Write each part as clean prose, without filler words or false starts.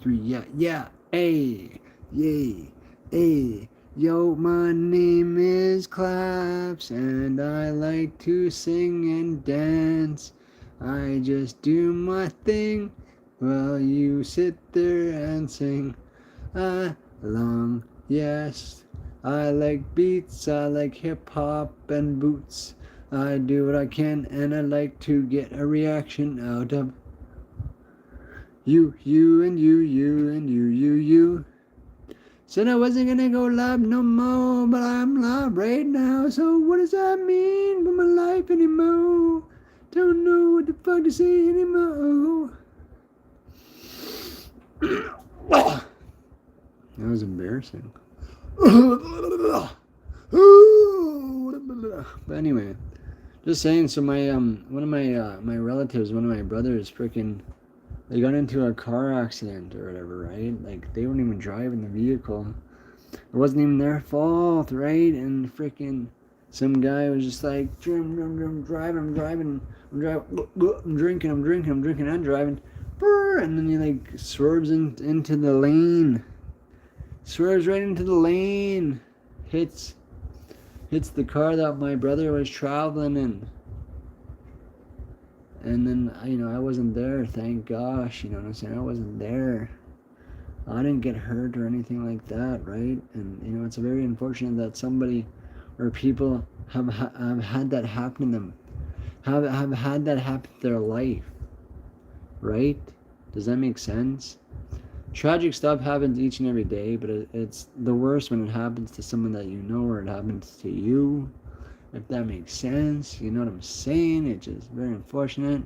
3. Yeah, hey, yay, hey. Yo, my name is Clapz, and I like to sing and dance. I just do my thing while you sit there and sing along. Yes, I like beats, I like hip hop and boots. I do what I can, and I like to get a reaction out of you, and you, and you. Said I wasn't gonna go live no more, but I'm live right now. So what does that mean for my life anymore? Don't know what the fuck to say anymore. That was embarrassing. But anyway, just saying. So my one of my relatives, one of my brothers, freaking, they got into a car accident or whatever, right? Like they weren't even driving the vehicle. It wasn't even their fault, right? And freaking some guy was just like, I'm driving, I'm drinking, and driving. And then he like swerves into the lane. Swerves right into the lane. Hits the car that my brother was traveling in. And then, I wasn't there, thank gosh, you know what I'm saying? I wasn't there. I didn't get hurt or anything like that, right? And, it's very unfortunate that somebody or people have had that happen to them. Have had that happen to their life, right? Does that make sense? Tragic stuff happens each and every day, but it's the worst when it happens to someone that you know or it happens to you. If that makes sense, you know what I'm saying? It's just very unfortunate.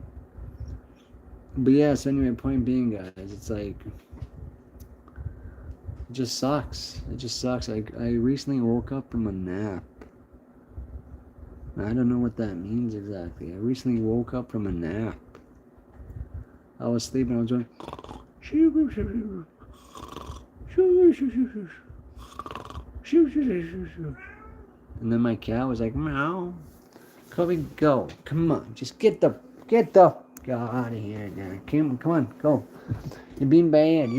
But yeah, so anyway, point being, guys, it's like, it just sucks. It just sucks. I recently woke up from a nap. I don't know what that means exactly. I recently woke up from a nap. I was sleeping, I was going, and then my cat was like, meow. Kobe, go. Come on. Just get the fuck out of here now. Come on, go. You're being bad.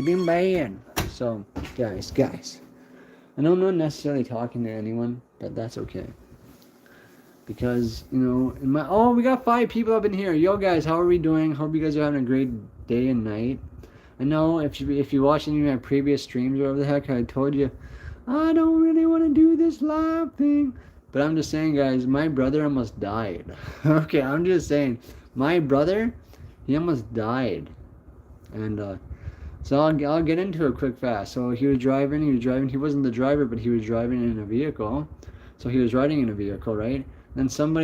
So, guys. I know I'm not necessarily talking to anyone, but that's okay. Because, we got 5 people up in here. Yo, guys, how are we doing? Hope you guys are having a great day and night. I know if you watch any of my previous streams or whatever the heck, I told you, I don't really want to do this live thing. But I'm just saying, guys, my brother almost died. Okay, I'm just saying, my brother, he almost died. And so I'll get into it quick fast. So he was driving. He wasn't the driver, but he was driving in a vehicle. So he was riding in a vehicle, right? Then some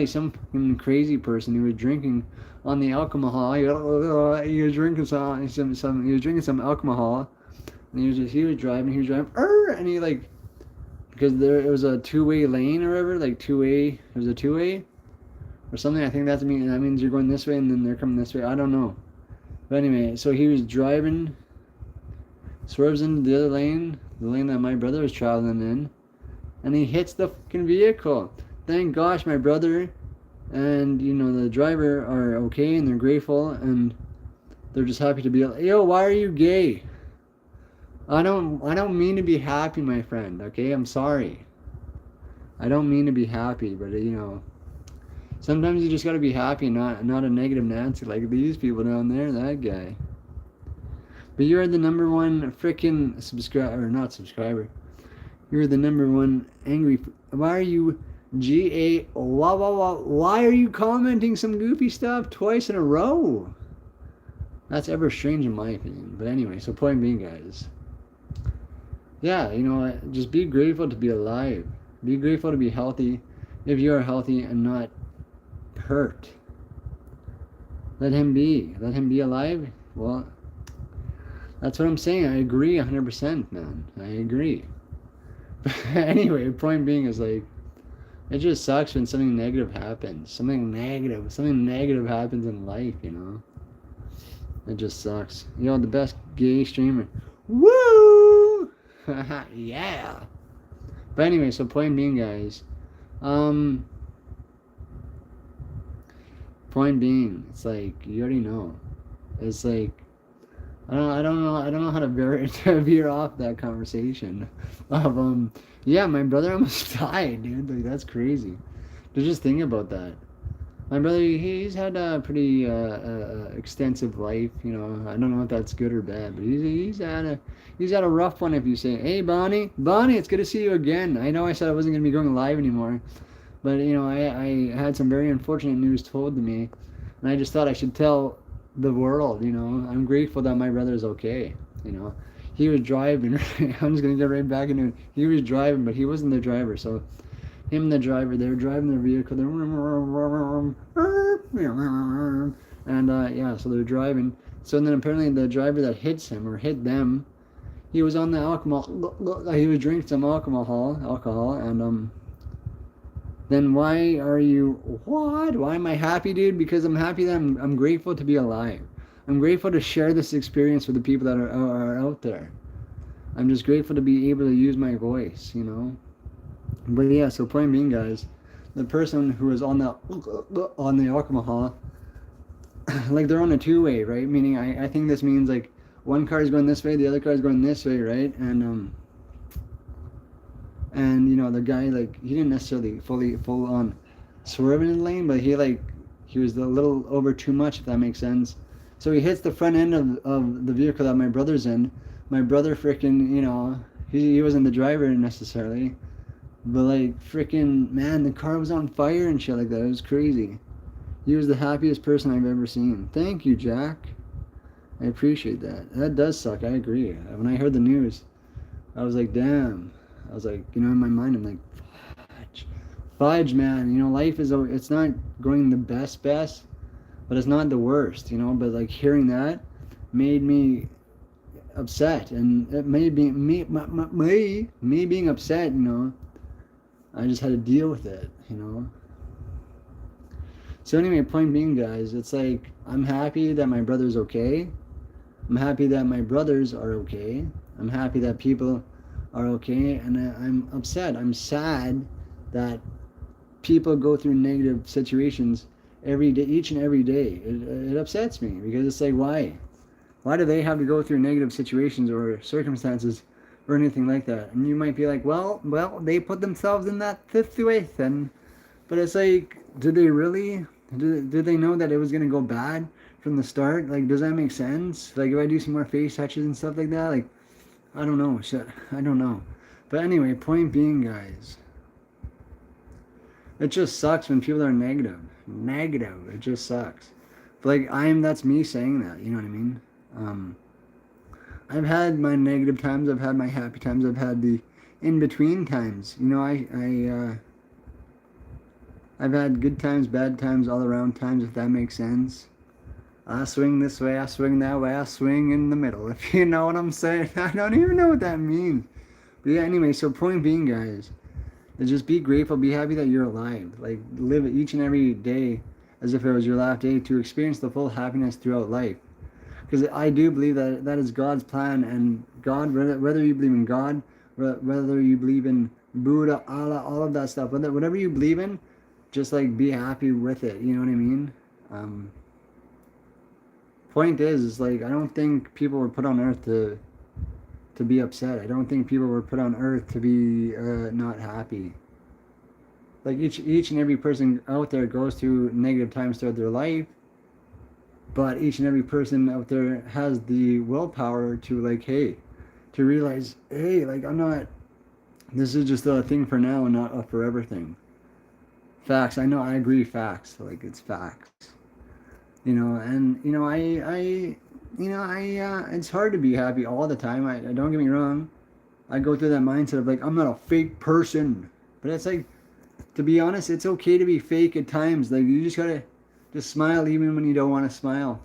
crazy person who was drinking on the alcohol. He was drinking some alcohol. And he was driving, and he like, because it was a 2-way lane or whatever, like 2-way, it was a 2-way or something. I think that means you're going this way and then they're coming this way. I don't know. But anyway, so he was driving, swerves into the other lane, the lane that my brother was traveling in, and he hits the fucking vehicle. Thank gosh my brother and, the driver are okay and they're grateful and they're just happy to be like, yo, why are you gay? I don't mean to be happy, my friend, okay? I'm sorry. I don't mean to be happy, but sometimes you just gotta be happy, not a negative Nancy like these people down there, that guy. But you're the number one freaking not subscriber. You're the number one angry. Why are you why are you commenting some goofy stuff twice in a row? That's ever strange in my opinion. But anyway, so point being, guys, yeah, just be grateful to be alive. Be grateful to be healthy if you are healthy and not hurt. Let him be alive. Well, that's what I'm saying. I agree 100%, man. I agree. But anyway, point being is like, it just sucks when something negative happens. Something negative happens in life, It just sucks. The best gay streamer. Woo! Yeah. But anyway, so point being, guys, point being, it's like, you already know. It's like, I don't know how to to veer off that conversation. Of yeah, my brother almost died, dude. Like that's crazy. To just think about that. My brother, he's had a pretty extensive life. You know, I don't know if that's good or bad, but he's had a rough one. If you say, "Hey, Bonnie, it's good to see you again." I know I said I wasn't gonna be going live anymore, but you know, I had some very unfortunate news told to me, and I just thought I should tell the world. You know, I'm grateful that my brother's okay. You know, he was driving. I'm just gonna get right back into it. He was driving, but he wasn't the driver, so him and the driver, they were driving their vehicle, and yeah, so they're driving. So then apparently the driver that hits him or hit them, he was on the alcohol. He was drinking some alcohol, and then why are you what? Why am I happy, dude? Because I'm happy that I'm grateful to be alive. I'm grateful to share this experience with the people that are out there. I'm just grateful to be able to use my voice, you know. But yeah, so point being, guys, the person who is on the alcohol, like they're on a two-way, right? Meaning, I think this means like one car is going this way, the other car is going this way, right? And you know the guy, like, he didn't necessarily full on swerve in the lane, but he was a little over too much, if that makes sense. So he hits the front end of the vehicle that my brother's in. My brother freaking, you know, he wasn't the driver necessarily, but like freaking man, the car was on fire and shit like that. It was crazy. He was the happiest person I've ever seen. Thank you, Jack. I appreciate that. That does suck. I agree. When I heard the news, I was like, damn. I was like, you know, in my mind, I'm like, fudge, man. You know, life it's not going the best, but it's not the worst, you know. But like hearing that made me upset, and it made me being upset, you know. I just had to deal with it, you know. So anyway, point being, guys, it's like I'm happy that my brother's okay. I'm happy that my brothers are okay. I'm happy that people are okay, and I'm upset. I'm sad that people go through negative situations every day, each and every day. It upsets me because it's like, why? Why do they have to go through negative situations or circumstances or anything like that? And you might be like, well, they put themselves in that situation. But it's like, did they really? Did they know that it was going to go bad from the start? Like, does that make sense? Like, if I do some more face touches and stuff like that, like, I don't know. Shit, I don't know. But anyway, point being, guys, it just sucks when people are negative. Negative. It just sucks. But like, that's me saying that. You know what I mean? I've had my negative times. I've had my happy times. I've had the in-between times. You know, I've had good times, bad times, all around times, if that makes sense. I swing this way, I swing that way, I swing in the middle, if you know what I'm saying. I don't even know what that means. But yeah, anyway, so point being, guys, is just be grateful, be happy that you're alive. Like, live each and every day as if it was your last day, to experience the full happiness throughout life. Because I do believe that that is God's plan, and God, whether you believe in God, whether you believe in Buddha, Allah, all of that stuff, whatever you believe in, just like be happy with it. You know what I mean? Point is like, I don't think people were put on earth to be upset. I don't think people were put on earth to be not happy. Like each and every person out there goes through negative times throughout their life, but each and every person out there has the willpower to like, hey, to realize, hey, like this is just a thing for now and not a forever thing. Facts. I know. I agree. Facts. Like, it's facts. You know, and you know, it's hard to be happy all the time. I don't get me wrong. I go through that mindset of like, I'm not a fake person, but it's like, to be honest, it's okay to be fake at times. Like, you just gotta just smile even when you don't want to smile.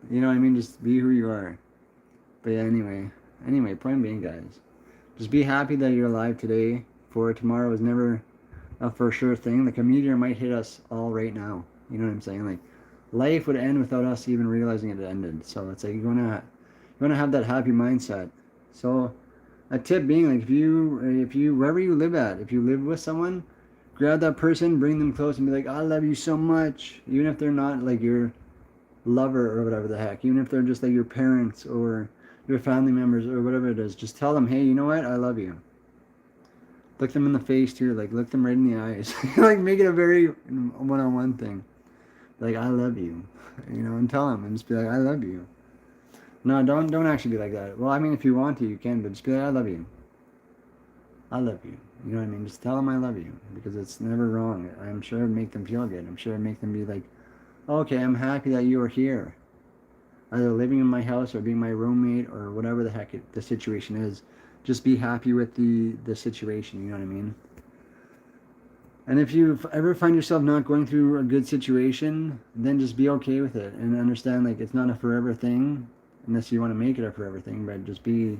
You know what I mean? Just be who you are. But yeah, anyway, point being, guys, just be happy that you're alive today. For tomorrow is never a for sure thing. Like, a meteor might hit us all right now. You know what I'm saying? Like, life would end without us even realizing it ended. So it's like, you wanna have that happy mindset. So a tip being, like, if you wherever you live at, if you live with someone, grab that person, bring them close, and be like, I love you so much, even if they're not like your lover or whatever the heck, even if they're just like your parents or your family members or whatever it is, just tell them, hey, you know what? I love you. Look them in the face too, like look them right in the eyes. Like make it a very one-on-one thing. Like I love you, and tell them and just be like, I love you. No, don't actually be like that. Well, I mean, if you want to, you can, but just be like, I love you. I love you. You know what I mean? Just tell them I love you because it's never wrong. I'm sure it'd make them feel good. I'm sure it'd make them be like, okay, I'm happy that you are here. Either living in my house or being my roommate or whatever the heck the situation is. Just be happy with the situation, you know what I mean? And if you ever find yourself not going through a good situation, then just be okay with it and understand like it's not a forever thing unless you want to make it a forever thing, but just be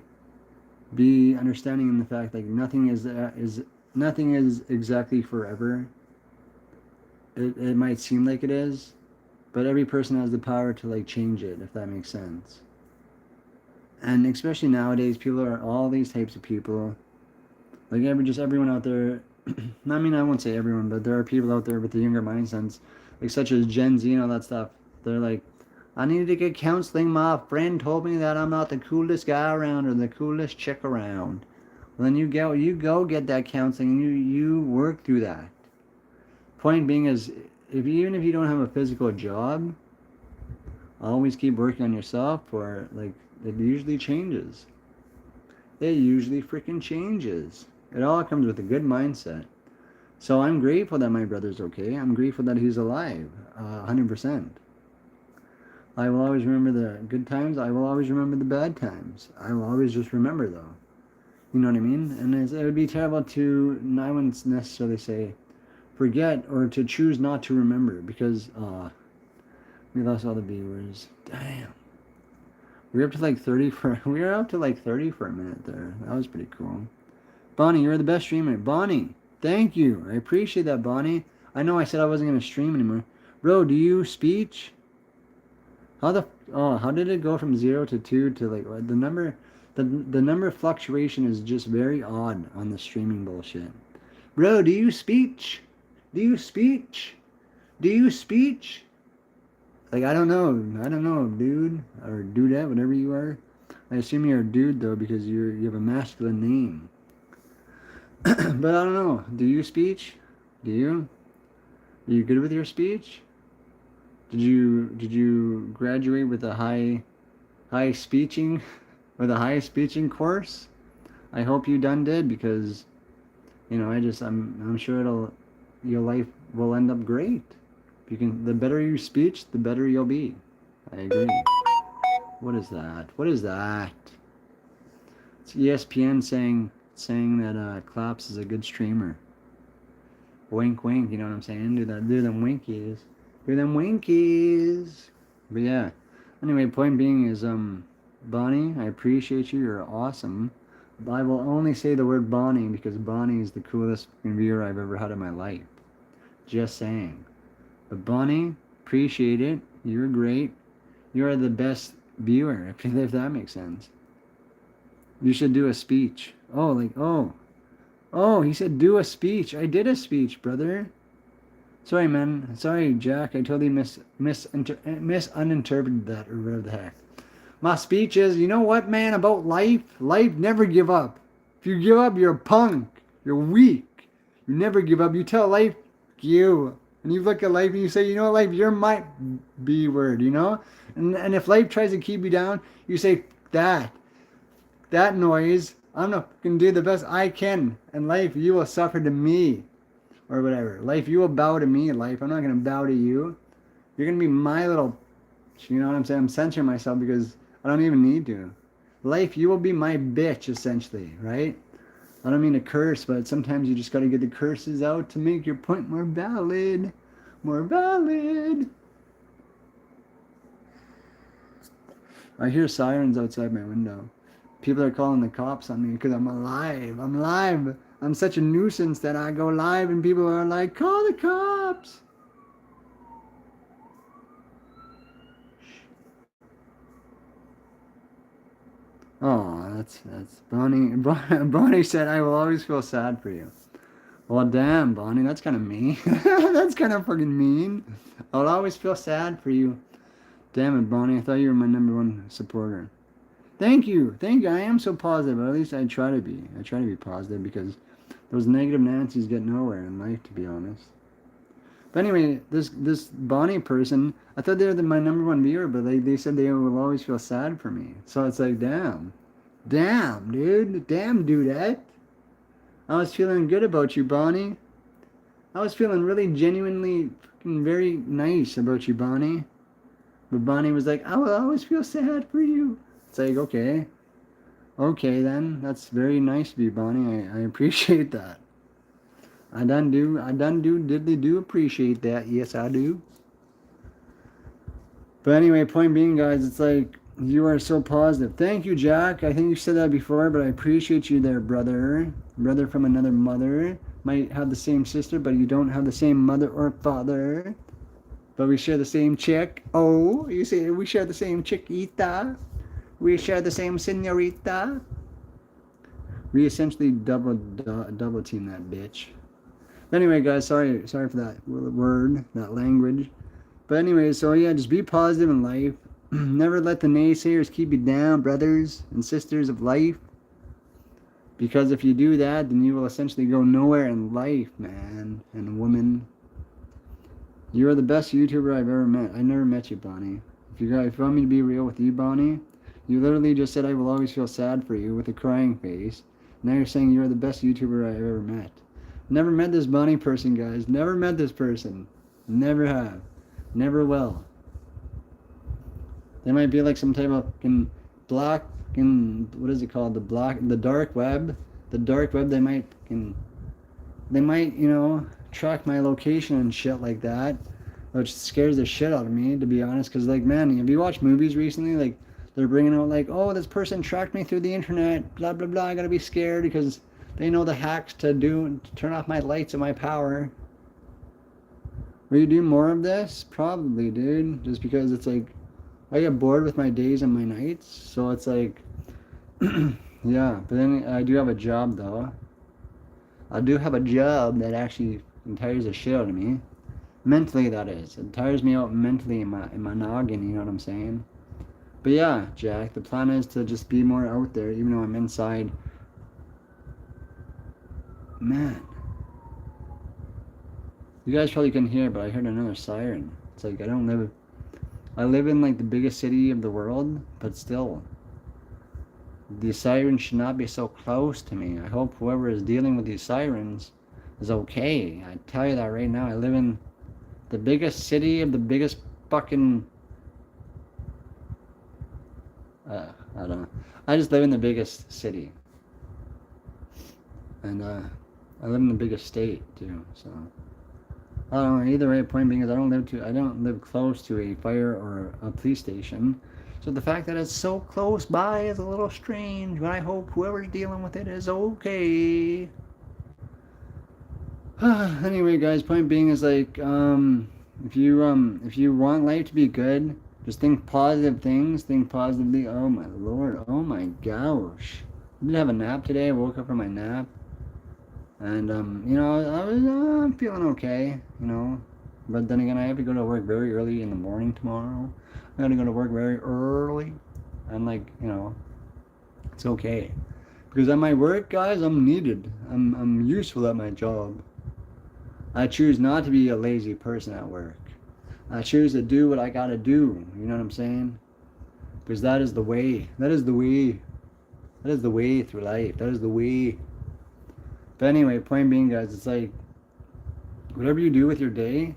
understanding in the fact like nothing is exactly forever. It might seem like it is, but every person has the power to like change it, if that makes sense. And especially nowadays, people are all these types of people. Like everyone out there. I mean, I won't say everyone, but there are people out there with the younger mindsets, like such as Gen Z and all that stuff. They're like, I need to get counseling. My friend told me that I'm not the coolest guy around or the coolest chick around. Well, then you go get that counseling and you work through that. Point being is, even if you don't have a physical job, always keep working on yourself, or like it usually changes. It usually freaking changes. It all comes with a good mindset. So I'm grateful that my brother's okay. I'm grateful that he's alive, 100%. I will always remember the good times. I will always remember the bad times. I will always just remember, though. You know what I mean? And it would be terrible to, I wouldn't necessarily say forget or to choose not to remember because we lost all the viewers. Damn. We were up to like 30 for a minute there. That was pretty cool. Bonnie, you're the best streamer. Bonnie, thank you. I appreciate that, Bonnie. I know I said I wasn't going to stream anymore. Bro, do you speech? How did it go from 0 to 2 to like the number fluctuation is just very odd on the streaming bullshit. Bro, do you speech? Do you speech? Do you speech? Like I don't know, dude or dudette, whatever you are. I assume you're a dude though because you have a masculine name. But I don't know. Do you speech? Do you? Are you good with your speech? Did you graduate with a high speeching with a high speeching course? I hope you done did because I'm sure your life will end up great. The better you speech, the better you'll be. I agree. What is that? What is that? It's ESPN saying that Clapz is a good streamer. Wink, wink. You know what I'm saying? Do them winkies. Do them winkies. But yeah. Anyway, point being is, Bonnie, I appreciate you. You're awesome. But I will only say the word Bonnie because Bonnie is the coolest viewer I've ever had in my life. Just saying. But Bonnie, appreciate it. You're great. You're the best viewer, if that makes sense. You should do a speech. Oh, he said do a speech. I did a speech, brother. Sorry, man. Sorry, Jack. I totally misunderstood that, or whatever the heck. My speech is, you know what, man, about life? Life, never give up. If you give up, you're a punk. You're weak. You never give up. You tell life, you. And you look at life and you say, you know what, life, you're my B word, you know? And if life tries to keep you down, you say, that noise, I'm not going to do the best I can. And life, you will suffer to me. Or whatever. Life, you will bow to me, life. I'm not going to bow to you. You're going to be my little, you know what I'm saying? I'm censoring myself because I don't even need to. Life, you will be my bitch, essentially, right? I don't mean to curse, but sometimes you just got to get the curses out to make your point more valid. More valid. I hear sirens outside my window. People are calling the cops on me because I'm alive. I'm live. I'm such a nuisance that I go live and people are like, call the cops. Oh, that's Bonnie. Bonnie said, I will always feel sad for you. Well, damn, Bonnie, that's kind of mean. That's kind of fucking mean. I'll always feel sad for you. Damn it, Bonnie. I thought you were my #1 supporter. Thank you. Thank you. I am so positive. At least I try to be. I try to be positive because those negative Nancy's get nowhere in life, to be honest. But anyway, this Bonnie person, I thought they were my #1 viewer, but they said they will always feel sad for me. So it's like, damn. Damn, dude. Damn, dudette. I was feeling good about you, Bonnie. I was feeling really genuinely fucking very nice about you, Bonnie. But Bonnie was like, I will always feel sad for you. It's like, okay. Okay, then. That's very nice of you, Bonnie. I appreciate that. I done do appreciate that. Yes, I do. But anyway, point being, guys, it's like, you are so positive. Thank you, Jack. I think you said that before, but I appreciate you there, brother. Brother from another mother. Might have the same sister, but you don't have the same mother or father. But we share the same chick. Oh, you say we share the same chiquita. We share the same senorita. We essentially double team that bitch. But anyway, guys, sorry for that word, that language. But anyway, so yeah, just be positive in life. Never let the naysayers keep you down, brothers and sisters of life. Because if you do that, then you will essentially go nowhere in life, man and woman. You are the best YouTuber I've ever met. I never met you, Bonnie. If you want me to be real with you, Bonnie, you literally just said I will always feel sad for you with a crying face. Now you're saying you're the best YouTuber I've ever met. Never met this Bonnie person, guys. Never met this person. Never have. Never will. They might be like some type of black, what is it called? The dark web. The dark web, they might, track my location and shit like that, which scares the shit out of me, to be honest. Because, like, man, have you watched movies recently? Like, they're bringing out, like, oh, this person tracked me through the internet, blah, blah, blah. I gotta be scared because they know the hacks to turn off my lights and my power. Will you do more of this? Probably, dude. Just because it's like, I get bored with my days and my nights. So it's like, yeah. But then I do have a job, though. I do have a job that actually tires the shit out of me. Mentally, that is. It tires me out mentally in my noggin, you know what I'm saying? But yeah, Jack, the plan is to just be more out there, even though I'm inside. Man. You guys probably couldn't hear, but I heard another siren. It's like, I live in like the biggest city of the world, but still. The sirens should not be so close to me. I hope whoever is dealing with these sirens is okay. I tell you that right now. I live in the biggest city of the biggest fucking... I don't know. I just live in the biggest city. And I live in the biggest state too, so... I don't know, either way, point being is I don't live close to a fire or a police station. So the fact that it's so close by is a little strange, but I hope whoever's dealing with it is okay. Anyway, guys, point being is like, if you want life to be good, just think positive things, think positively. Oh my lord, oh my gosh. I did have a nap today. I woke up from my nap. And, I'm feeling okay, But then again, I have to go to work very early in the morning tomorrow. I gotta go to work very early. And, it's okay. Because at my work, guys, I'm needed. I'm useful at my job. I choose not to be a lazy person at work. I choose to do what I gotta do. You know what I'm saying? Because that is the way. That is the way. That is the way through life. That is the way. But anyway, point being, guys, it's like, whatever you do with your day,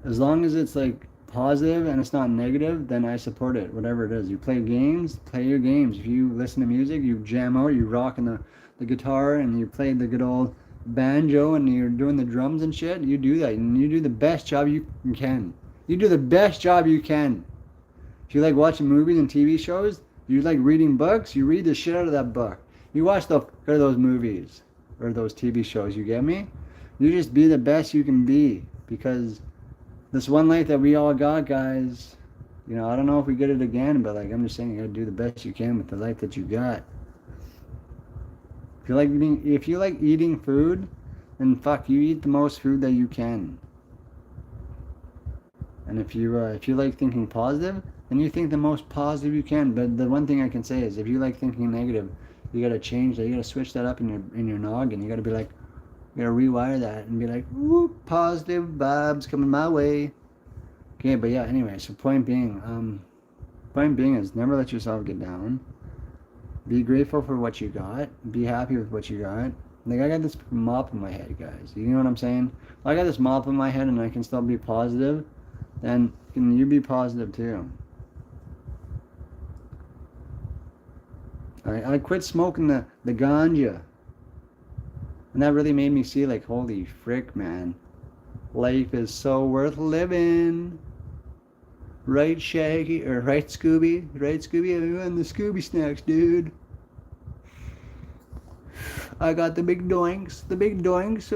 as long as it's like positive and it's not negative, then I support it, whatever it is. You play games, play your games. If you listen to music, you jam out, you rock in the guitar, and you play the good old banjo, and you're doing the drums and shit, you do that, and you do the best job you can. You do the best job you can. If you like watching movies and TV shows, you like reading books, you read the shit out of that book. You watch the fuck out of those movies or those TV shows, you get me? You just be the best you can be, because this one life that we all got, guys, I don't know if we get it again, but I'm just saying, you gotta do the best you can with the life that you got. If you like eating food, then fuck, you eat the most food that you can. And if you like thinking positive, then you think the most positive you can. But the one thing I can say is, if you like thinking negative, you gotta change that. You gotta switch that up in your noggin. You gotta be like, you gotta rewire that and be like, whoop, positive vibes coming my way. Okay, but yeah. Anyway, so point being is never let yourself get down. Be grateful for what you got. Be happy with what you got. Like, I got this mop in my head, guys. You know what I'm saying? I got this mop in my head and I can still be positive. Then can you be positive too? I quit smoking the ganja. And that really made me see, like, holy frick, man. Life is so worth living. Right, Shaggy? Or right, Scooby? Right, Scooby? I'm the Scooby snacks, dude. I got the big doinks. The big doinks.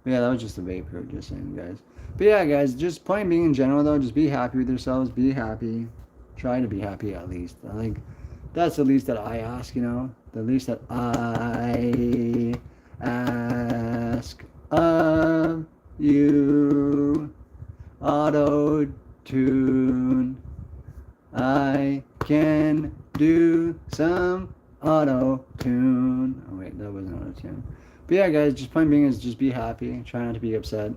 Yeah, that was just a vapor, just saying, guys. But yeah, guys, just point being in general, though, just be happy with yourselves. Be happy. Try to be happy, at least. Like, that's the least that I ask, you know? The least that I ask of you. Auto-tune. I can do some auto-tune. Oh, wait, that wasn't auto-tune. But yeah, guys, just point being is just be happy. Try not to be upset.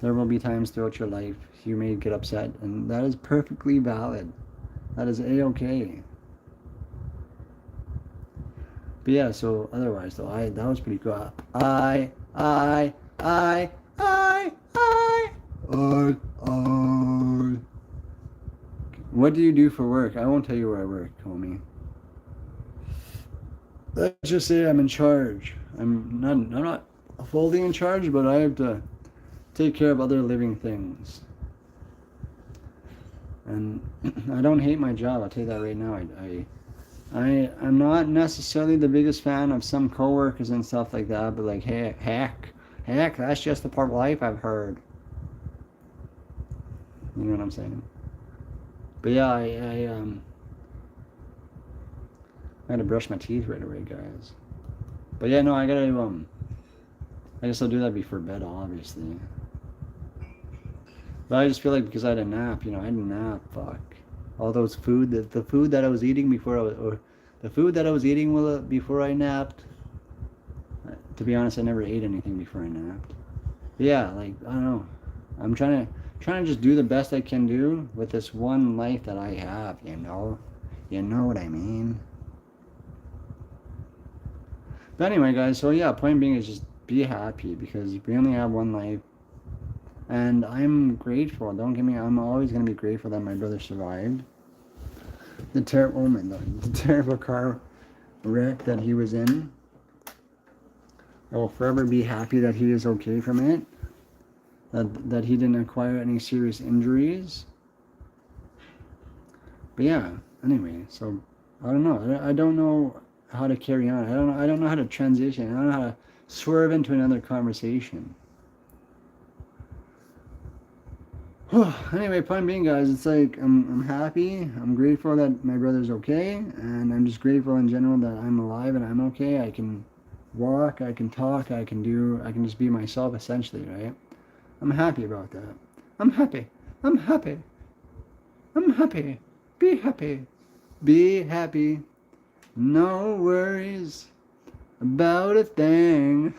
There will be times throughout your life you may get upset, and that is perfectly valid. That is A-okay. But yeah, so otherwise though, that was pretty cool. What do you do for work? I won't tell you where I work, homie. Let's just say I'm in charge. I'm not fully in charge, but I have to take care of other living things. And I don't hate my job, I'll tell you that right now. I'm not necessarily the biggest fan of some coworkers and stuff like that, but like, hey, heck, that's just a part of life, I've heard. You know what I'm saying? But yeah, I had to brush my teeth right away, guys. But yeah, no, I gotta I guess I'll do that before bed, obviously. But I just feel like because I had a nap, you know, I had a nap, fuck. All those food, the food that I was eating before before I napped. To be honest, I never ate anything before I napped. But yeah, like, I don't know. I'm trying to just do the best I can do with this one life that I have, you know? You know what I mean? But anyway, guys, so yeah, point being is just be happy because we only have one life. And I'm grateful. Don't get me, I'm always going to be grateful that my brother survived. The terrible car wreck that he was in. I will forever be happy that he is okay from it. That he didn't acquire any serious injuries. But yeah, anyway, so I don't know. I don't know how to carry on. I don't know how to transition. I don't know how to swerve into another conversation. Anyway, point being, guys, it's like I'm happy. I'm grateful that my brother's okay, and I'm just grateful in general that I'm alive and I'm okay. I can walk, I can talk, I can just be myself, essentially, right? I'm happy about that. I'm happy. I'm happy. I'm happy. Be happy. Be happy. No worries about a thing.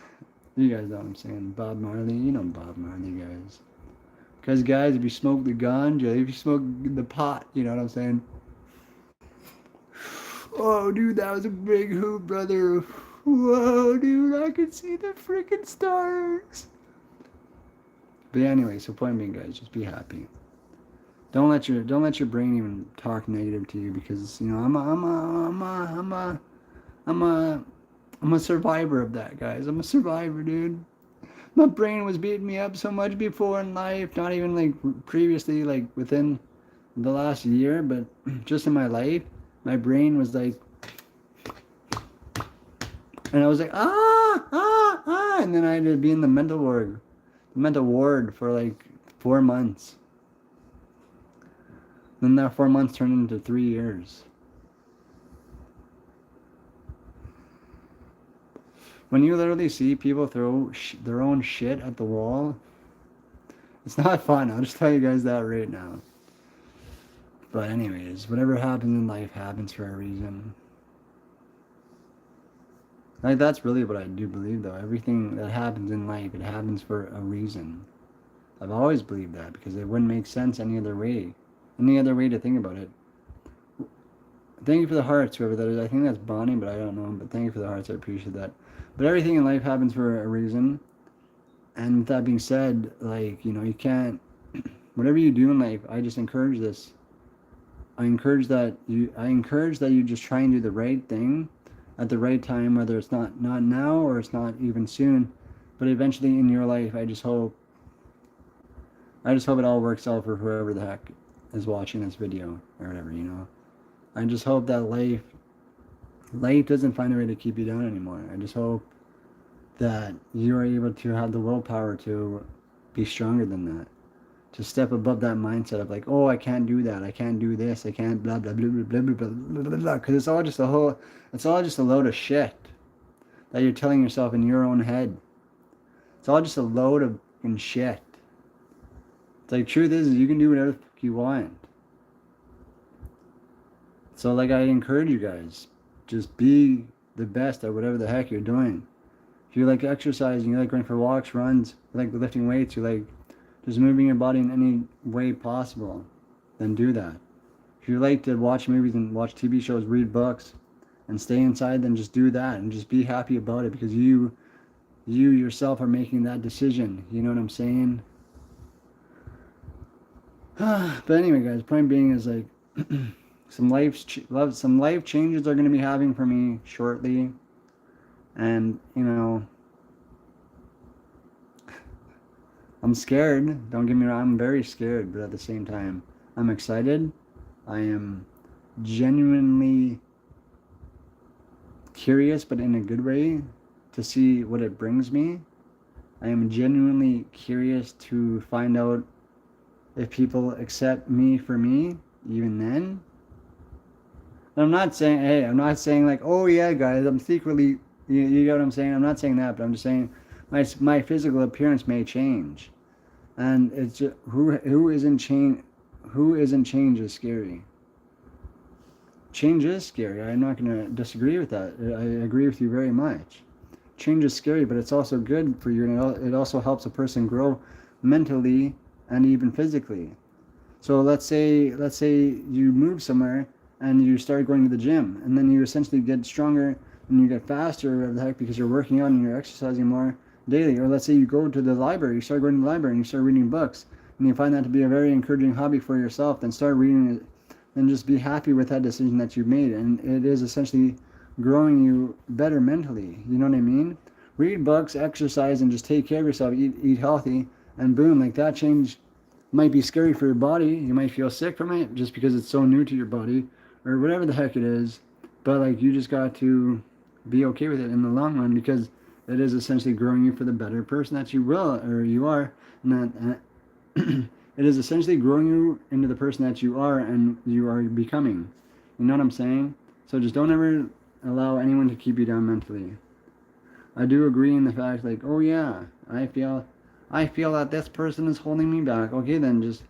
You guys know what I'm saying. Bob Marley. You know Bob Marley, guys. Because, guys, if you smoke the ganja, if you smoke the pot, you know what I'm saying? Oh, dude, that was a big hoop, brother. Whoa, dude, I could see the freaking stars. But anyway, so point being, guys, just be happy. Don't let your brain even talk negative to you because, you know, I'm a survivor of that, guys. I'm a survivor, dude. My brain was beating me up so much before in life, not even like previously, like within the last year, but just in my life, my brain was like, and I was like, and then I had to be in the mental ward for like 4 months. Then that 4 months turned into 3 years. When you literally see people throw their own shit at the wall, It's not fun. I'll just tell you guys that right now. But anyways, whatever happens in life happens for a reason. Like, that's really what I do believe, though. Everything that happens in life, it happens for a reason. I've always believed that because it wouldn't make sense any other way. Any other way to think about it. Thank you for the hearts, whoever that is. I think that's Bonnie, but I don't know. But thank you for the hearts. I appreciate that. But everything in life happens for a reason. And with that being said, like, you know, you can't, whatever you do in life, I just encourage this. I encourage that you just try and do the right thing at the right time, whether it's not now or it's not even soon, but eventually in your life. I just hope it all works out for whoever the heck is watching this video or whatever, you know. I just hope that life doesn't find a way to keep you down anymore. I just hope that you are able to have the willpower to be stronger than that, to step above that mindset of like, oh, I can't do that, I can't do this, I can't blah blah blah blah blah blah blah blah blah, because it's all just a load of shit that you're telling yourself in your own head. It's all just a load of fucking shit. It's like, truth is you can do whatever the fuck you want. So like, I encourage you guys, just be the best at whatever the heck you're doing. If you like exercising, you like going for walks, runs, you like lifting weights, you like just moving your body in any way possible, then do that. If you like to watch movies and watch TV shows, read books, and stay inside, then just do that and just be happy about it, because you yourself are making that decision. You know what I'm saying? But anyway, guys, point being is like, some life changes are going to be happening for me shortly. And, you know, I'm scared. Don't get me wrong. I'm very scared. But at the same time, I'm excited. I am genuinely curious, but in a good way, to see what it brings me. I am genuinely curious to find out if people accept me for me, even then. And I'm not saying like, oh yeah, guys, I'm secretly, you get what I'm saying? I'm not saying that, but I'm just saying my physical appearance may change, and it's just, who isn't change is scary. Change is scary. I'm not going to disagree with that. I agree with you very much. Change is scary, but it's also good for you, and it also helps a person grow mentally and even physically. So let's say you move somewhere and you start going to the gym, and then you essentially get stronger and you get faster, whatever the heck, because you're working out and you're exercising more daily. Or let's say you go to the library, you start going to the library and you start reading books, and you find that to be a very encouraging hobby for yourself, then start reading it, and just be happy with that decision that you've made. And it is essentially growing you better mentally. You know what I mean? Read books, exercise, and just take care of yourself, eat healthy, and boom, like, that change might be scary for your body. You might feel sick from it just because it's so new to your body, or whatever the heck it is. But like, you just got to be okay with it in the long run, because it is essentially growing you for the better person that you are, and that it is essentially growing you into the person that you are and you are becoming. You know what I'm saying? So just don't ever allow anyone to keep you down mentally. I do agree in the fact, like, oh yeah, I feel that this person is holding me back. Okay, then just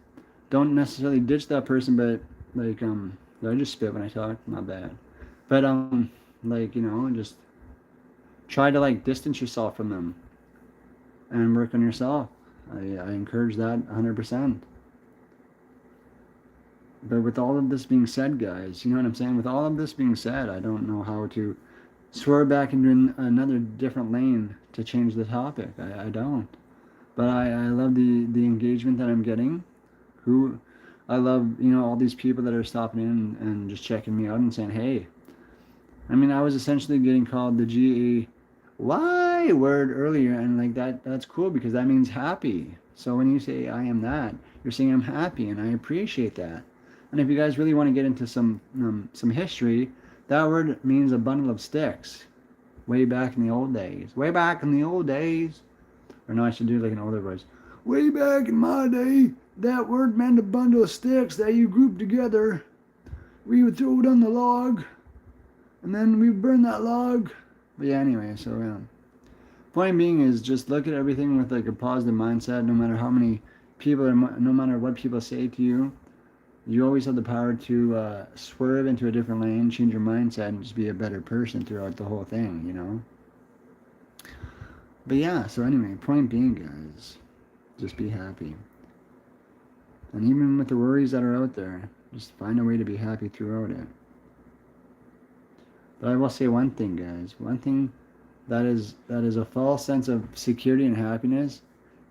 don't necessarily ditch that person, but like, I just spit when I talk, not bad. But like, you know, just try to like distance yourself from them and work on yourself. I encourage that 100%. But with all of this being said, guys, you know what I'm saying? With all of this being said, I don't know how to swerve back into another different lane to change the topic. I don't. But I love the engagement that I'm getting. I love, you know, all these people that are stopping in and just checking me out and saying, hey. I mean, I was essentially getting called the G-A-Y word earlier, and like, that's cool, because that means happy. So when you say I am that, you're saying I'm happy, and I appreciate that. And if you guys really want to get into some history, that word means a bundle of sticks. Way back in the old days. Way back in the old days. Or no, I should do like an older voice. Way back in my day, that word meant a bundle of sticks that you grouped together. We would throw it on the log, and then we would burn that log. But yeah, anyway, so yeah. Point being is, just look at everything with like a positive mindset, no matter how many people, no matter what people say to you, you always have the power to swerve into a different lane, change your mindset, and just be a better person throughout the whole thing, you know? But yeah, so anyway, point being, guys, just be happy. And even with the worries that are out there, just find a way to be happy throughout it. But I will say one thing, guys. One thing that is a false sense of security and happiness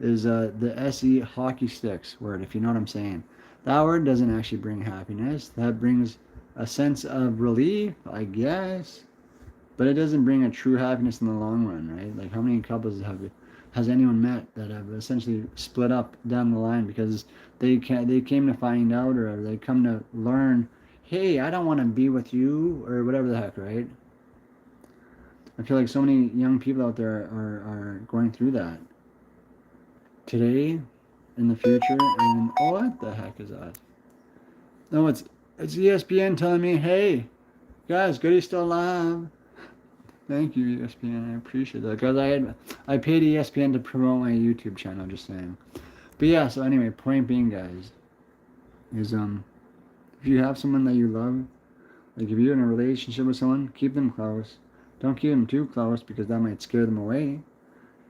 is the SE hockey sticks word, if you know what I'm saying. That word doesn't actually bring happiness. That brings a sense of relief, I guess. But it doesn't bring a true happiness in the long run, right? Like, how many couples has anyone met that have essentially split up down the line because they came to find out, or they come to learn, hey, I don't want to be with you, or whatever the heck, right? I feel like so many young people out there are going through that today, in the future, and oh, what the heck is that? No, it's ESPN telling me, hey, guys, Goody's still alive. Thank you, ESPN. I appreciate that, because I paid ESPN to promote my YouTube channel. Just saying. But yeah, so anyway, point being, guys, is if you have someone that you love, like if you're in a relationship with someone, keep them close. Don't keep them too close because that might scare them away.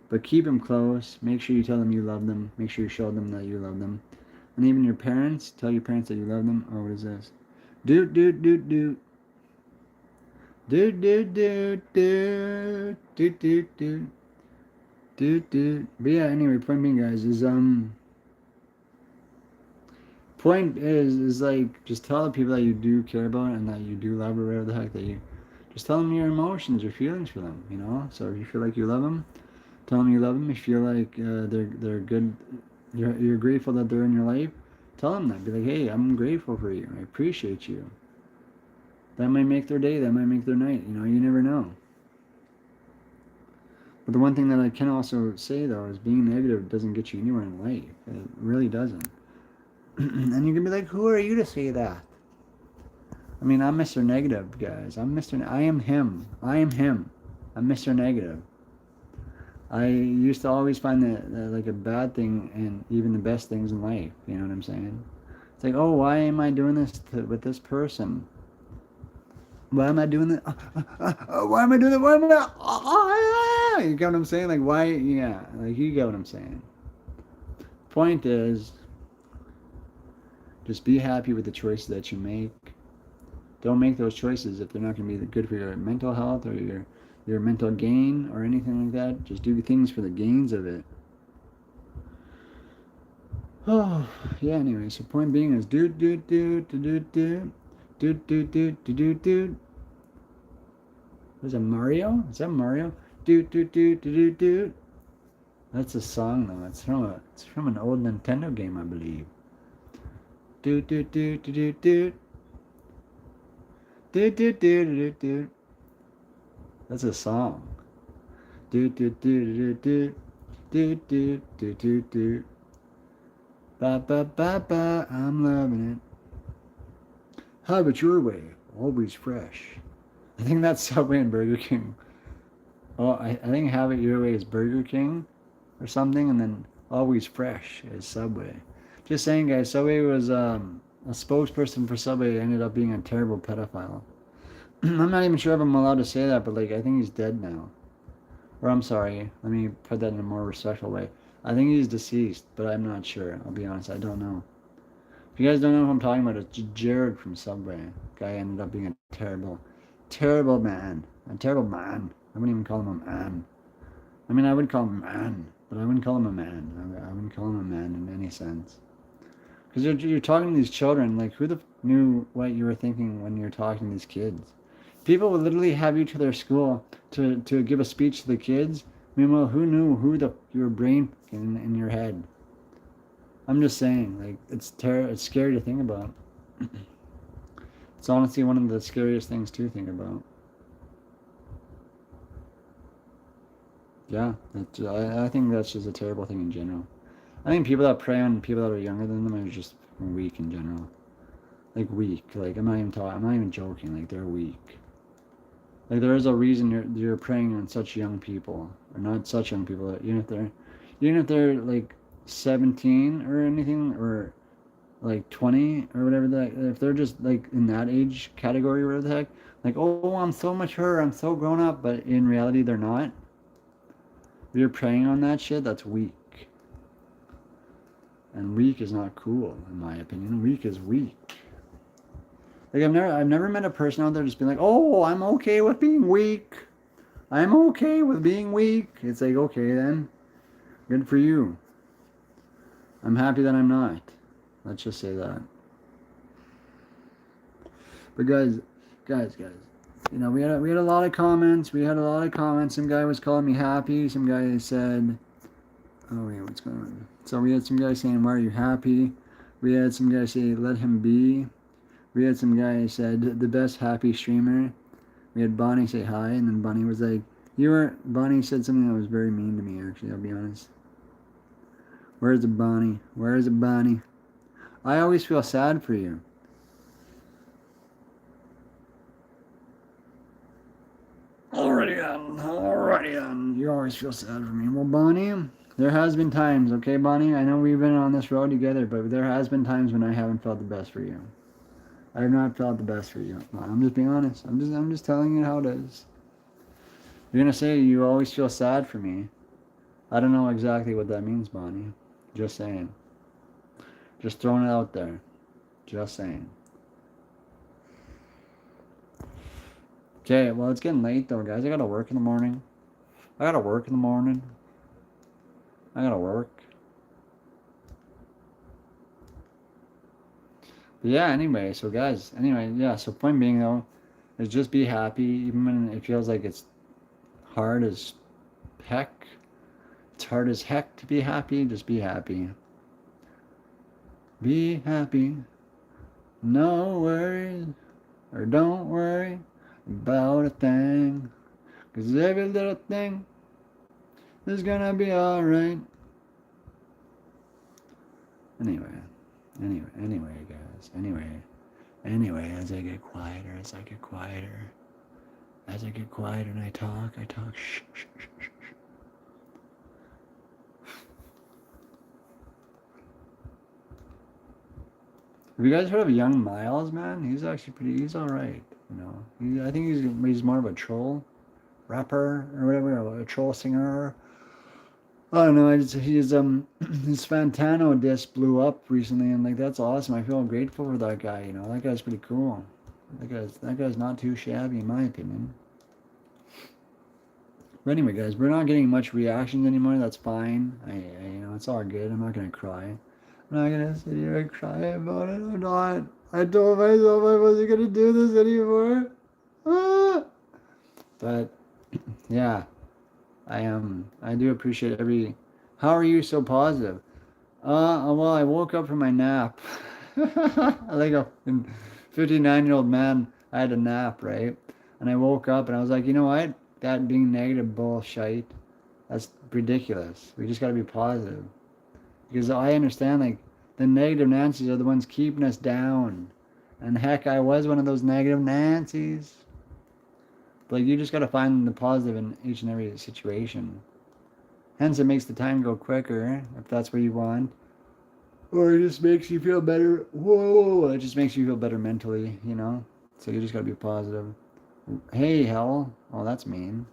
But keep them close. Make sure you tell them you love them. Make sure you show them that you love them. And even your parents, tell your parents that you love them. Oh, what is this? Doot, doot, doot, doot. Doot, doot, doot, doot. Doot, doot, doot. Doot, doot. But yeah, anyway, point being, guys, is point is like, just tell the people that you do care about and that you do love, or whatever the heck, that you just tell them your emotions, your feelings for them, you know? So if you feel like you love them, tell them you love them. If you feel like they're good, you're grateful that they're in your life, tell them that. Be like, hey, I'm grateful for you. I appreciate you. That might make their day. That might make their night. You know, you never know. But the one thing that I can also say, though, is being negative doesn't get you anywhere in life. It really doesn't. And you can be like, who are you to say that? I mean, I'm Mr. Negative, guys. I am him. I am him. I'm Mr. Negative. I used to always find that like a bad thing in even the best things in life. You know what I'm saying? It's like, oh, why am I doing this with this person? Why am I doing that? Why am I doing that? Why am I? You get what I'm saying? Like, why? Yeah, like, you get what I'm saying. Point is, just be happy with the choices that you make. Don't make those choices if they're not going to be good for your mental health or your mental gain or anything like that. Just do things for the gains of it. Oh, yeah, anyway, so point being is do. Was it Mario? Is that Mario? Do. That's a song, though. It's from an old Nintendo game, I believe. Do. Do. That's a song. Do. Ba. I'm loving it. Have it your way. Always fresh. I think that's Subway and Burger King. Oh, I think Have It Your Way is Burger King or something, and then Always Fresh is Subway. Just saying, guys, Subway was a spokesperson for Subway ended up being a terrible pedophile. I'm not even sure if I'm allowed to say that, but like, I think he's dead now. Or I'm sorry, let me put that in a more respectful way. I think he's deceased, but I'm not sure. I'll be honest, I don't know. If you guys don't know who I'm talking about, it's Jared from Subway. Guy ended up being a terrible man. A terrible man. I wouldn't even call him a man. I mean, I would call him a man, but I wouldn't call him a man. I wouldn't call him a man in any sense. Because you're talking to these children, like, who the knew what you were thinking when you're talking to these kids? People would literally have you to their school to give a speech to the kids. Meanwhile, who knew your brain in your head? I'm just saying, like, it's scary to think about. It's honestly one of the scariest things to think about. Yeah, I think that's just a terrible thing in general. I think people that prey on people that are younger than them are just weak in general. Like, weak. Like, I'm not even joking. Like, they're weak. Like, there is a reason you're preying on such young people, or not such young people. Even if they're like 17 or anything, or like 20 or whatever, if they're just like in that age category, whatever the heck, like, oh, I'm so mature, I'm so grown up, but in reality they're not. If you're preying on that shit, that's weak. And weak is not cool, in my opinion. Weak is weak. Like, I've never met a person out there just being like, oh, I'm okay with being weak. I'm okay with being weak. It's like, okay then. Good for you. I'm happy that I'm not. Let's just say that. But guys, you know, we had a lot of comments. Some guy was calling me happy. Some guy said, oh wait, what's going on? So we had some guy saying, why are you happy? We had some guy say, let him be. We had some guy said, the best happy streamer. We had Bonnie say hi, and then Bonnie was like, Bonnie said something that was very mean to me, actually, I'll be honest. Where's it, Bonnie? I always feel sad for you. Alrighty then. You always feel sad for me. Well, Bonnie, there has been times, okay, Bonnie? I know we've been on this road together, but there has been times when I haven't felt the best for you. I have not felt the best for you. I'm just being honest. I'm just telling you how it is. You're gonna say you always feel sad for me. I don't know exactly what that means, Bonnie. Just saying. Just throwing it out there. Just saying. Okay, well, it's getting late though, guys. I gotta work in the morning. I gotta work. But yeah, anyway, so guys, yeah, so point being though, is just be happy, even when it feels like it's hard as heck. It's hard as heck to be happy, just be happy. Be happy. No worries, or don't worry about a thing, 'cause every little thing is gonna be alright. Anyway, guys. Anyway, as I get quieter, and I talk, shh. Have you guys heard of Young Miles, man? He's actually he's alright, you know. I think he's more of a troll rapper or whatever, a troll singer. I don't know. His Fantano disc blew up recently, and like that's awesome. I feel grateful for that guy. You know, that guy's pretty cool. That guy's not too shabby, in my opinion. But anyway, guys, we're not getting much reactions anymore. That's fine. You know, it's all good. I'm not gonna cry. I'm not gonna sit here and cry about it. I'm not. I told myself I wasn't gonna do this anymore. Ah! But yeah. I do appreciate every. How are you so positive? Well, I woke up from my nap. Like a 59-year-old man, I had a nap, right? And I woke up and I was like, you know what? That being negative bullshit, that's ridiculous. We just gotta be positive. Because I understand, like, the negative Nancy's are the ones keeping us down. And heck, I was one of those negative Nancy's. Like, you just got to find the positive in each and every situation. Hence, it makes the time go quicker, if that's what you want. Or it just makes you feel better. Whoa! It just makes you feel better mentally, you know? So you just got to be positive. Hey, hell. Oh, that's mean.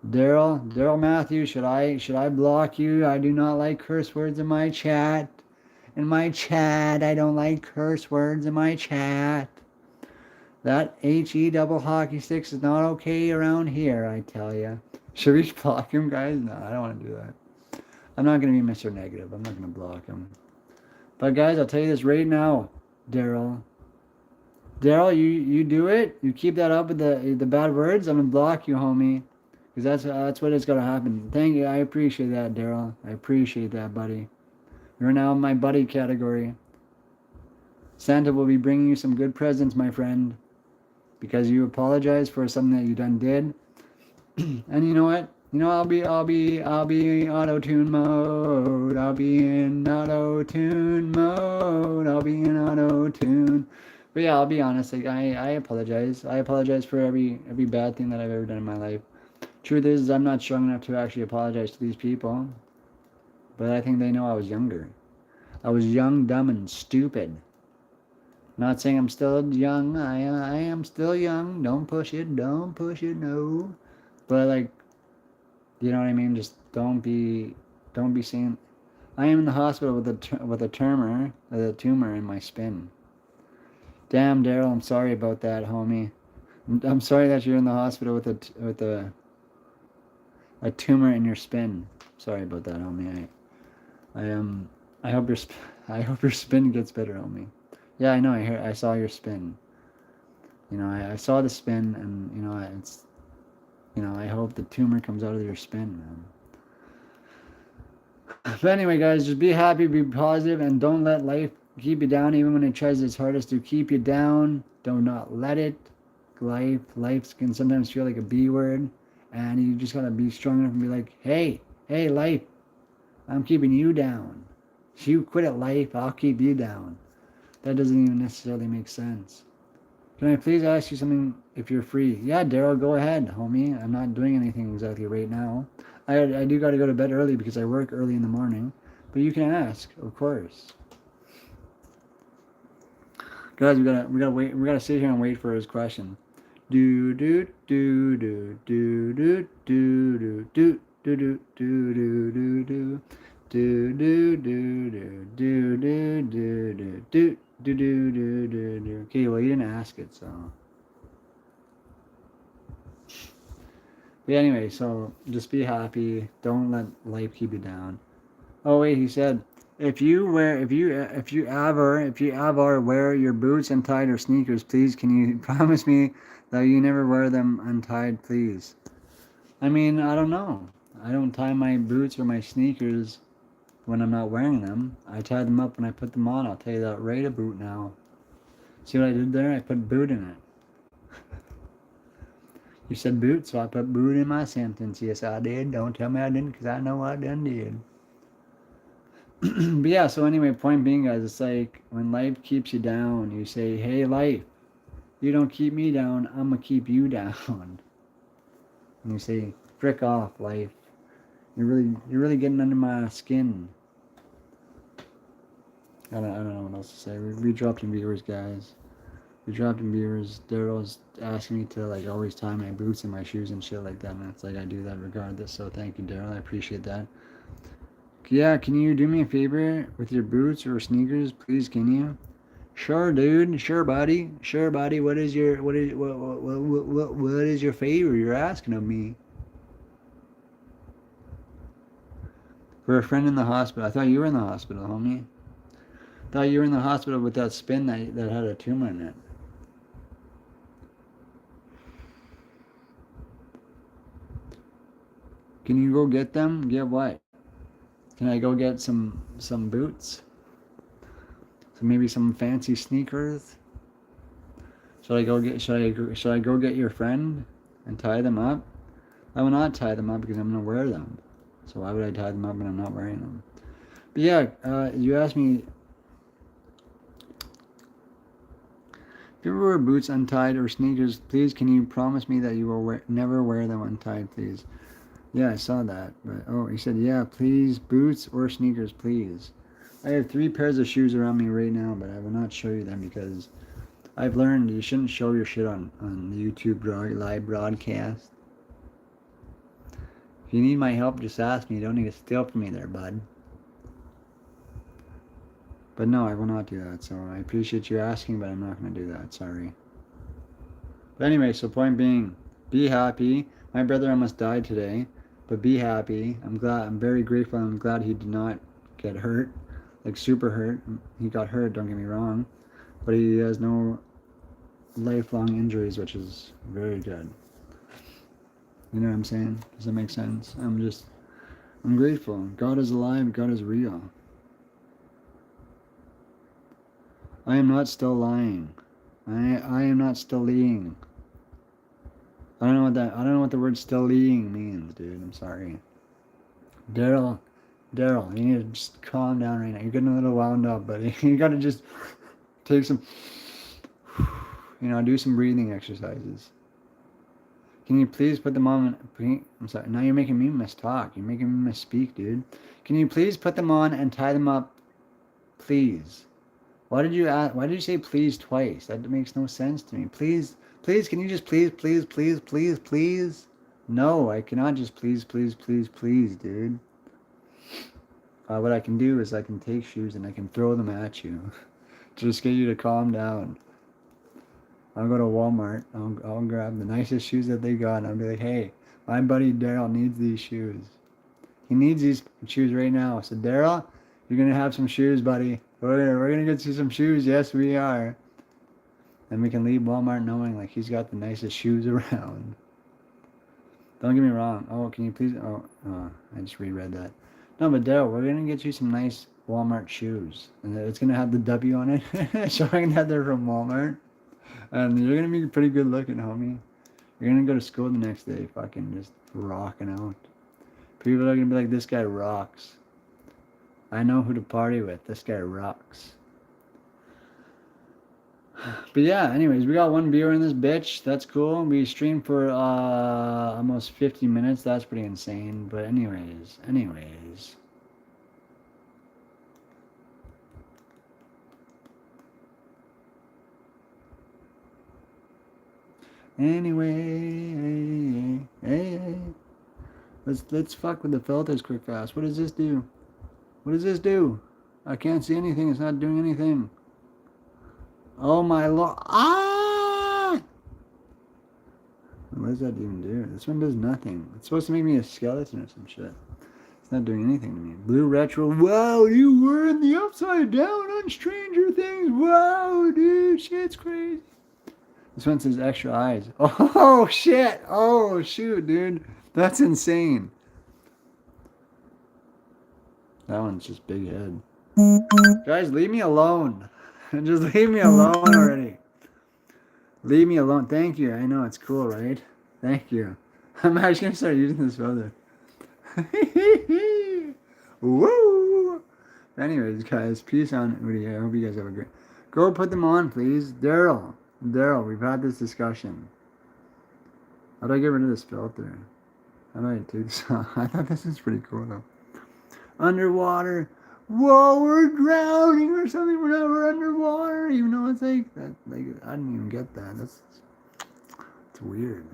Daryl Matthews, should I block you? I do not like curse words in my chat. I don't like curse words in my chat. That HE double hockey sticks is not okay around here, I tell ya. Should we block him, guys? No, I don't want to do that. I'm not going to be Mr. Negative. I'm not going to block him. But guys, I'll tell you this right now, Daryl. You do it. You keep that up with the bad words. I'm going to block you, homie. Because that's what is going to happen. Thank you. I appreciate that, Daryl. I appreciate that, buddy. You're now in my buddy category. Santa will be bringing you some good presents, my friend. Because you apologized for something that you done did. And you know what? You know, I'll be auto-tune mode. I'll be in auto-tune mode. But yeah, I'll be honest. Like, I apologize. I apologize for every bad thing that I've ever done in my life. Truth is, I'm not strong enough to actually apologize to these people. But I think they know I was younger. I was young, dumb, and stupid. Not saying I'm still young. I am still young. Don't push it. Don't push it. No. But like, you know what I mean? Just don't be saying. I am in the hospital with a tumor in my spin. Damn, Daryl. I'm sorry about that, homie. I'm sorry that you're in the hospital with a tumor in your spin. Sorry about that, homie. I hope your spin gets better, homie. Yeah, I know. I saw your spin. You know, I saw the spin, and you know, it's. You know, I hope the tumor comes out of your spin, man. But anyway, guys, just be happy, be positive, and don't let life keep you down, even when it tries its hardest to keep you down. Do not let it. Life can sometimes feel like a B word, and you just gotta be strong enough and be like, hey, life, I'm keeping you down. If you quit at life, I'll keep you down. That doesn't even necessarily make sense. Can I please ask you something if you're free? Yeah, Daryl, go ahead, homie. I'm not doing anything exactly right now. I do got to go to bed early because I work early in the morning. But you can ask, of course. Guys, we gotta wait. We gotta sit here and wait for his question. Do do do do do do do do do do do do do do. Do do do do do do do do do do do do do. Okay, well you didn't ask it, so. But anyway, so just be happy. Don't let life keep you down. Oh wait, he said, if you ever wear your boots untied or sneakers, please can you promise me that you never wear them untied, please? I mean, I don't know. I don't tie my boots or my sneakers when I'm not wearing them. I tie them up when I put them on. I'll tell you that right about now. See what I did there? I put boot in it. You said boot, so I put boot in my sentence. Yes, I did. Don't tell me I didn't, because I know I done did. But yeah, so anyway, point being, guys, it's like when life keeps you down, you say, hey, life, you don't keep me down, I'm going to keep you down. And you say, frick off, life. You're really getting under my skin. I don't know what else to say. We dropped in viewers, guys. We dropped in viewers. Daryl's asking me to like always tie my boots and my shoes and shit like that, and it's like I do that regardless. So thank you, Daryl. I appreciate that. Yeah, can you do me a favor with your boots or sneakers, please? Can you? Sure, dude. Sure, buddy. Sure, buddy. What is your favor you're asking of me? For a friend in the hospital. I thought you were in the hospital, homie. I thought you were in the hospital with that spin that had a tumor in it. Can you go get them? Get what? Can I go get some boots? So maybe some fancy sneakers? Should I go get your friend and tie them up? I will not tie them up because I'm gonna wear them. So why would I tie them up when I'm not wearing them? But yeah, you asked me if you ever wear boots untied or sneakers, please can you promise me that you will never wear them untied, please? Yeah, I saw that. But oh, he said, yeah, please, boots or sneakers, please. I have 3 pairs of shoes around me right now, but I will not show you them because I've learned you shouldn't show your shit on the YouTube live broadcast. If you need my help, just ask me. You don't need to steal from me there, bud. But no, I will not do that. So I appreciate you asking, but I'm not going to do that. Sorry. But anyway, so point being, be happy. My brother almost died today, but be happy. I'm very grateful. I'm glad he did not get hurt, like super hurt. He got hurt, don't get me wrong, but he has no lifelong injuries, which is very good. You know what I'm saying? Does that make sense? I'm grateful. God is alive. God is real. I am not still lying. I am not still lying. I don't know what the word still lying means, dude. I'm sorry. Daryl, you need to just calm down right now. You're getting a little wound up, buddy. You gotta just take some, do some breathing exercises. Can you please put them on? I'm sorry. Now you're making me mistalk. You're making me misspeak, dude. Can you please put them on and tie them up, please? Why did you say please twice? That makes no sense to me. Please, please, can you just please? No, I cannot just please, dude. What I can do is I can take shoes and I can throw them at you. Just get you to calm down. I'll go to Walmart. I'll grab the nicest shoes that they got and I'll be like, hey, my buddy Daryl needs these shoes. He needs these shoes right now. So Daryl, you're gonna have some shoes, buddy. We're gonna get you some shoes. Yes, we are. And we can leave Walmart knowing like he's got the nicest shoes around. Don't get me wrong. Oh, can you please? Oh, I just reread that. No, but Daryl, we're gonna get you some nice Walmart shoes, and it's gonna have the W on it, showing that they're from Walmart. And you're gonna be pretty good looking, homie. You're gonna go to school the next day, fucking just rocking out. People are gonna be like, this guy rocks. I know who to party with. This guy rocks. But yeah, anyways, we got one viewer in this bitch. That's cool. We streamed for almost 50 minutes. That's pretty insane. But anyways. Anyway, hey. Let's fuck with the filters quick fast. What does this do? What does this do? I can't see anything. It's not doing anything. Oh my lord. Ah! What does that even do? This one does nothing. It's supposed to make me a skeleton or some shit. It's not doing anything to me. Blue retro. Wow, you were in the upside down on Stranger Things. Wow, dude. Shit's crazy. This one says extra eyes. Oh, shit. Oh, shoot, dude. That's insane. That one's just big head. Guys, leave me alone. Just leave me alone already. Leave me alone. Thank you. I know, it's cool, right? Thank you. I'm actually going to start using this filter. Woo! Anyways, guys, peace on Udi. I hope you guys have a great... Go put them on, please. Daryl, we've had this discussion. How do I get rid of this filter? How do I do this? I thought this is pretty cool, though. Underwater. Whoa, we're drowning or something. We're underwater. Even though it's like that. Like I didn't even get that. It's weird.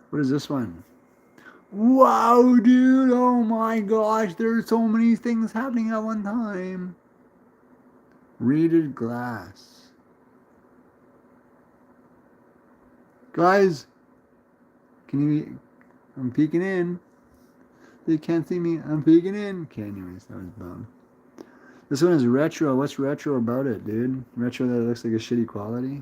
What is this one? Wow, dude. Oh my gosh. There's so many things happening at one time. Reeded glass. Guys, I'm peeking in. They can't see me. I'm peeking in. Okay, anyways, that was dumb. This one is retro. What's retro about it, dude? Retro that looks like a shitty quality.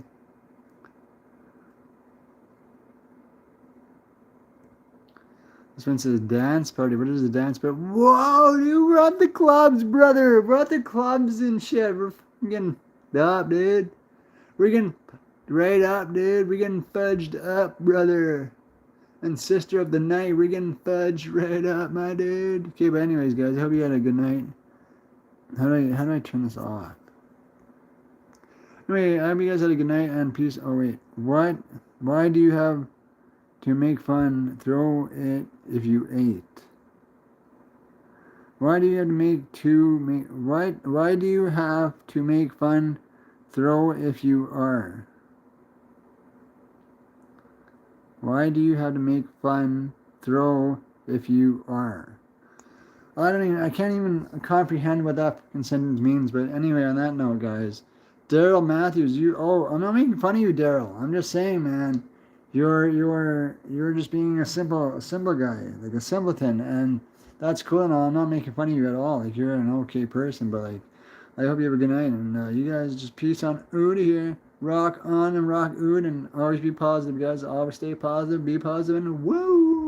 This one says dance party. What is the dance party? Whoa, dude, we're at the clubs, brother. We're at the clubs and shit. We're getting up, dude. We're getting right up, dude. We're getting fudged up, brother. And sister of the night, we're getting fudged right up, my dude. Okay, but anyways, guys, I hope you had a good night. How do I turn this off? Anyway, I hope you guys had a good night and peace. Oh wait, what? Why do you have to make fun? Throw it if you ate. Why do you have to Why do you have to make fun? Throw if you are. Why do you have to make fun? Throw if you are. I can't even comprehend what that sentence means, but anyway, on that note, guys, Daryl Matthews, I'm not making fun of you, Daryl. I'm just saying, man, you're just being a simple guy, like a simpleton, and that's cool and all. I'm not making fun of you at all. Like, you're an okay person, but like, I hope you have a good night, and you guys just peace on Ood here. Rock on and rock Ood, and always be positive, guys. Always stay positive, be positive, and woo!